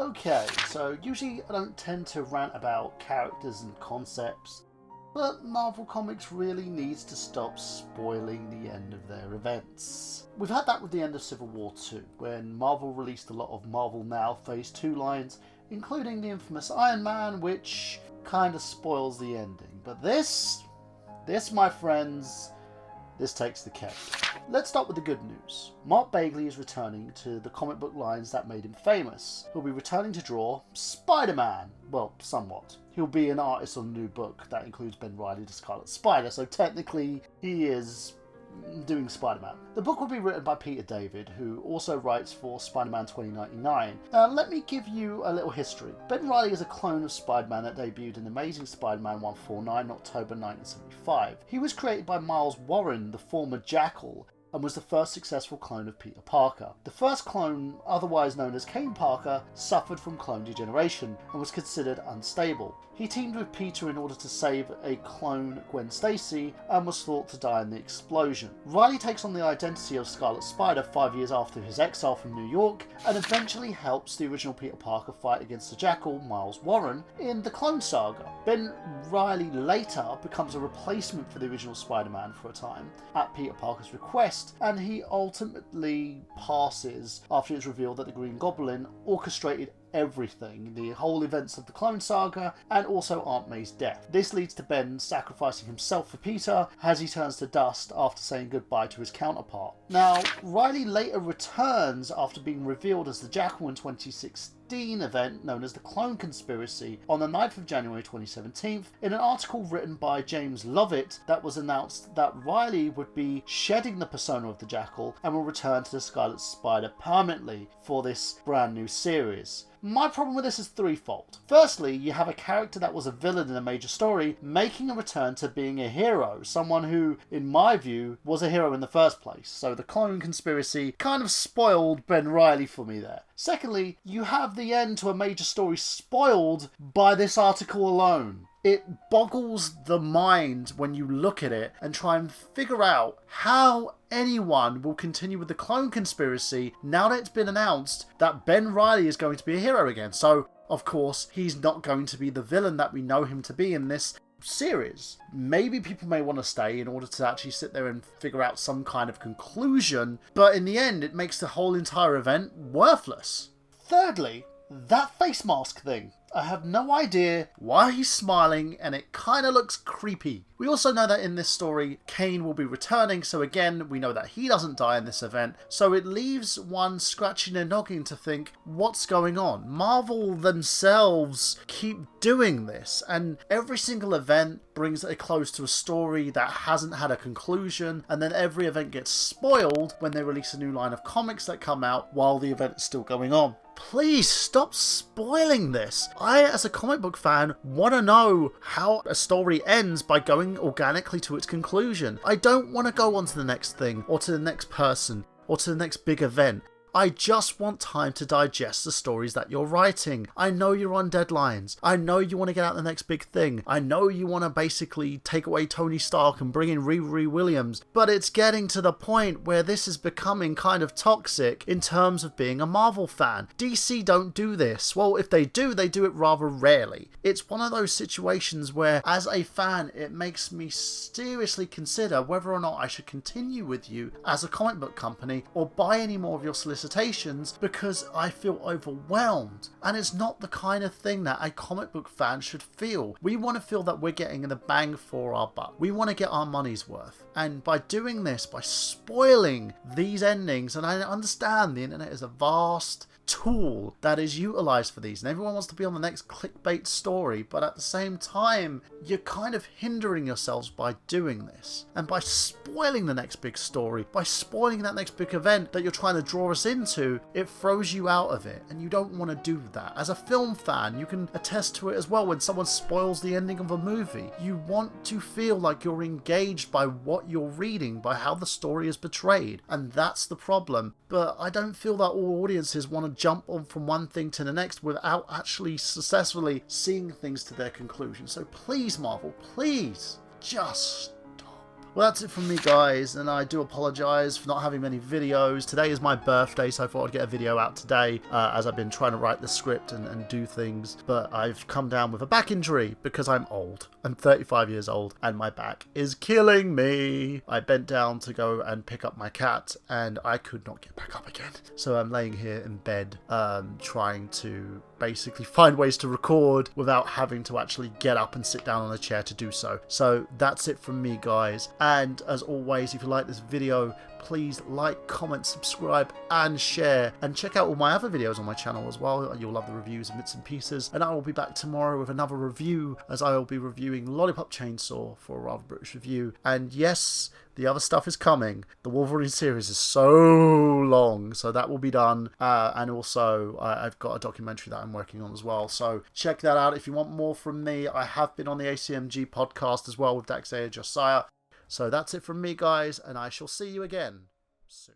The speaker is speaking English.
Okay, so usually I don't tend to rant about characters and concepts, but Marvel Comics really needs to stop spoiling the end of their events. We've had that with the end of Civil War 2, when Marvel released a lot of Marvel Now Phase 2 lines, including the infamous Iron Man, which kind of spoils the ending. But this, my friends, this takes the cake. Let's start with the good news. Mark Begley is returning to the comic book lines that made him famous. He'll be returning to draw Spider-Man. Well, somewhat. He'll be an artist on a new book that includes Ben Reilly the Scarlet Spider, so technically he is doing Spider-Man. The book will be written by Peter David, who also writes for Spider-Man 2099. Let me give you a little history. Ben Reilly is a clone of Spider-Man that debuted in Amazing Spider-Man 149 in October 1975. He was created by Miles Warren, the former Jackal, and was the first successful clone of Peter Parker. The first clone, otherwise known as Kane Parker, suffered from clone degeneration and was considered unstable. He teamed with Peter in order to save a clone, Gwen Stacy, and was thought to die in the explosion. Reilly takes on the identity of Scarlet Spider 5 years after his exile from New York, and eventually helps the original Peter Parker fight against the Jackal, Miles Warren, in the Clone Saga. Ben Reilly later becomes a replacement for the original Spider-Man for a time, at Peter Parker's request, and he ultimately passes after it's revealed that the Green Goblin orchestrated everything, the whole events of the Clone Saga, and also Aunt May's death. This leads to Ben sacrificing himself for Peter as he turns to dust after saying goodbye to his counterpart. Now, Reilly later returns after being revealed as the Jackal in 2016 event known as the Clone Conspiracy on the 9th of January 2017 in an article written by James Lovett that was announced that Reilly would be shedding the persona of the Jackal and will return to the Scarlet Spider permanently for this brand new series. My problem with this is threefold. Firstly, you have a character that was a villain in a major story making a return to being a hero, someone who, in my view, was a hero in the first place. So the Clone Conspiracy kind of spoiled Ben Reilly for me there. Secondly, you have the end to a major story spoiled by this article alone. It boggles the mind when you look at it and try and figure out how anyone will continue with the Clone Conspiracy now that it's been announced that Ben Reilly is going to be a hero again. So, of course, he's not going to be the villain that we know him to be in this series. Maybe people may want to stay in order to actually sit there and figure out some kind of conclusion, but in the end, it makes the whole entire event worthless. Thirdly, that face mask thing. I have no idea why he's smiling, and it kind of looks creepy. We also know that in this story, Kane will be returning, so again, we know that he doesn't die in this event, so it leaves one scratching their noggin to think, what's going on? Marvel themselves keep doing this, and every single event brings a close to a story that hasn't had a conclusion, and then every event gets spoiled when they release a new line of comics that come out while the event is still going on. Please stop spoiling this. I, as a comic book fan, want to know how a story ends by going organically to its conclusion. I don't want to go on to the next thing, or to the next person, or to the next big event. I just want time to digest the stories that you're writing. I know you're on deadlines. I know you want to get out the next big thing. I know you want to basically take away Tony Stark and bring in Riri Williams. But it's getting to the point where this is becoming kind of toxic in terms of being a Marvel fan. DC don't do this. Well, if they do it rather rarely. It's one of those situations where, as a fan, it makes me seriously consider whether or not I should continue with you as a comic book company or buy any more of your solicitations, because I feel overwhelmed, and it's not the kind of thing that a comic book fan should feel. We want to feel that we're getting the bang for our buck. We want to get our money's worth, and by doing this, by spoiling these endings, and I understand the internet is a vast tool that is utilized for these, and everyone wants to be on the next clickbait story, but at the same time, you're kind of hindering yourselves by doing this, and by spoiling the next big story, by spoiling that next big event that you're trying to draw us into, it throws you out of it, and you don't want to do that. As a film fan, you can attest to it as well. When someone spoils the ending of a movie, you want to feel like you're engaged by what you're reading, by how the story is portrayed, and that's the problem. But I don't feel that all audiences want to jump on from one thing to the next without actually successfully seeing things to their conclusion. So please, Marvel, please, just stop. Well, that's it from me, guys, and I do apologise for not having many videos. Today is my birthday, so I thought I'd get a video out today, as I've been trying to write the script and do things, but I've come down with a back injury because I'm old. I'm 35 years old, and my back is killing me. I bent down to go and pick up my cat, and I could not get back up again. So I'm laying here in bed, trying to basically find ways to record without having to actually get up and sit down on a chair to do so. So that's it from me, guys. And as always, if you like this video, please like, comment, subscribe, and share. And check out all my other videos on my channel as well. You'll love the reviews and bits and pieces. And I will be back tomorrow with another review, as I will be reviewing Lollipop Chainsaw for a rather British review. And yes, the other stuff is coming. The Wolverine series is so long, so that will be done. And also, I've got a documentary that I'm working on as well. So check that out if you want more from me. I have been on the ACMG podcast as well with Daxaya Josiah. So that's it from me, guys, and I shall see you again soon.